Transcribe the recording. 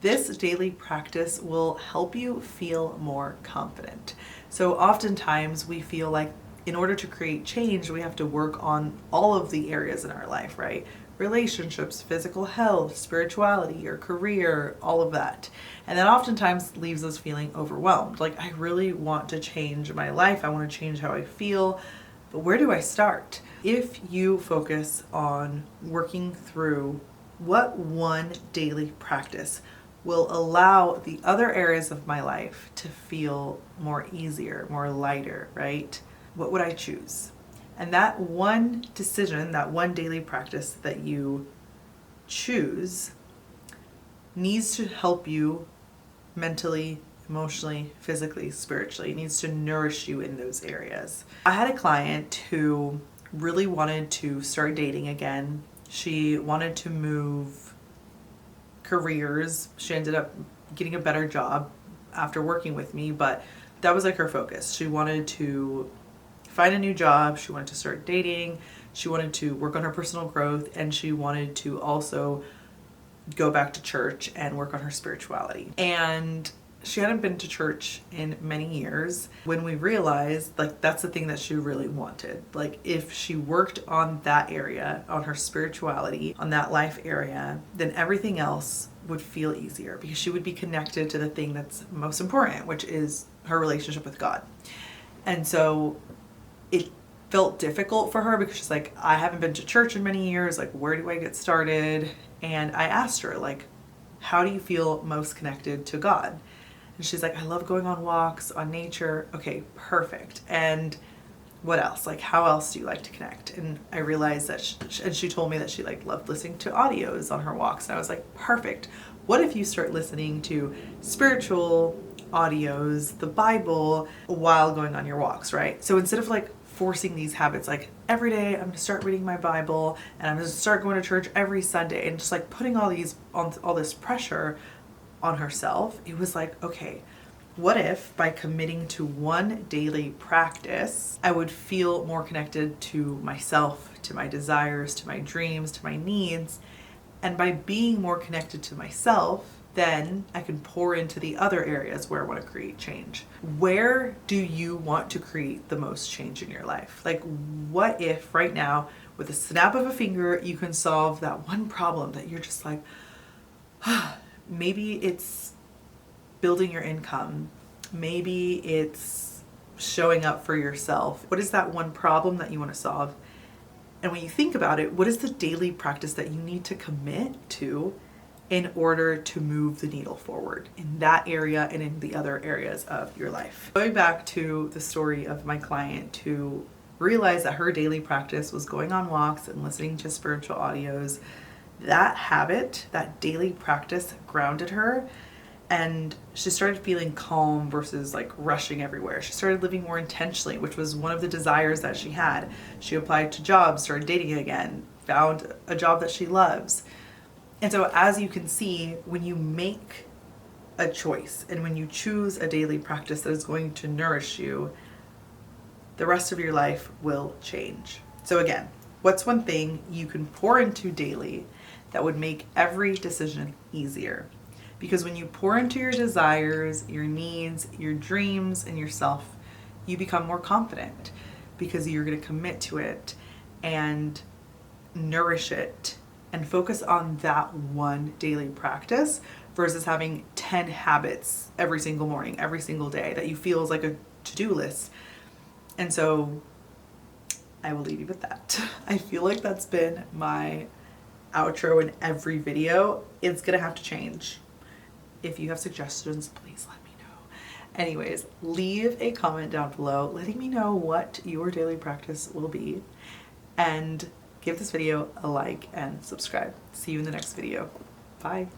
This daily practice will help you feel more confident. So oftentimes we feel like in order to create change, we have to work on all of the areas in our life, right? Relationships, physical health, spirituality, your career, all of that. And that oftentimes leaves us feeling overwhelmed. Like, I really want to change my life. I want to change how I feel. But where do I start? If you focus on working through what one daily practice will allow the other areas of my life to feel more easier, more lighter, right? What would I choose? And that one decision, that one daily practice that you choose needs to help you mentally, emotionally, physically, spiritually. It needs to nourish you in those areas. I had a client who really wanted to start dating again. She wanted to move careers. She ended up getting a better job after working with me, but that was like her focus. She wanted to find a new job, she wanted to start dating, she wanted to work on her personal growth, and she wanted to also go back to church and work on her spirituality. And she hadn't been to church in many years when we realized like that's the thing that she really wanted. Like, if she worked on that area, on her spirituality, on that life area, then everything else would feel easier because she would be connected to the thing that's most important, which is her relationship with God. And so it felt difficult for her because she's like, I haven't been to church in many years. Like, where do I get started? And I asked her, like, how do you feel most connected to God? And she's like, I love going on walks, on nature. Okay, perfect. And what else? Like, how else do you like to connect? And I realized that she told me that she like loved listening to audios on her walks. And I was like, perfect. What if you start listening to spiritual audios, the Bible, while going on your walks, right? So instead of like forcing these habits, like every day I'm gonna start reading my Bible and I'm gonna start going to church every Sunday, and just like putting all this pressure on herself, it was like, okay, what if by committing to one daily practice, I would feel more connected to myself, to my desires, to my dreams, to my needs, and by being more connected to myself, then I can pour into the other areas where I want to create change. Where do you want to create the most change in your life? Like, what if right now, with a snap of a finger, you can solve that one problem that you're just like, maybe it's building your income. Maybe it's showing up for yourself. What is that one problem that you want to solve? And when you think about it, what is the daily practice that you need to commit to in order to move the needle forward in that area and in the other areas of your life? Going back to the story of my client who realized that her daily practice was going on walks and listening to spiritual audios, that habit, that daily practice grounded her, and she started feeling calm versus like rushing everywhere. She started living more intentionally, which was one of the desires that she had. She applied to jobs, started dating again, found a job that she loves. And so as you can see, when you make a choice and when you choose a daily practice that is going to nourish you, the rest of your life will change. So again, what's one thing you can pour into daily that would make every decision easier? Because when you pour into your desires, your needs, your dreams, and yourself, you become more confident because you're going to commit to it and nourish it and focus on that one daily practice versus having 10 habits every single morning, every single day that you feel is like a to-do list. And so I will leave you with that. I feel like that's been my outro in every video. It's gonna have to change. If you have suggestions, please let me know. Anyways, leave a comment down below letting me know what your daily practice will be, and give this video a like and subscribe. See you in the next video. Bye.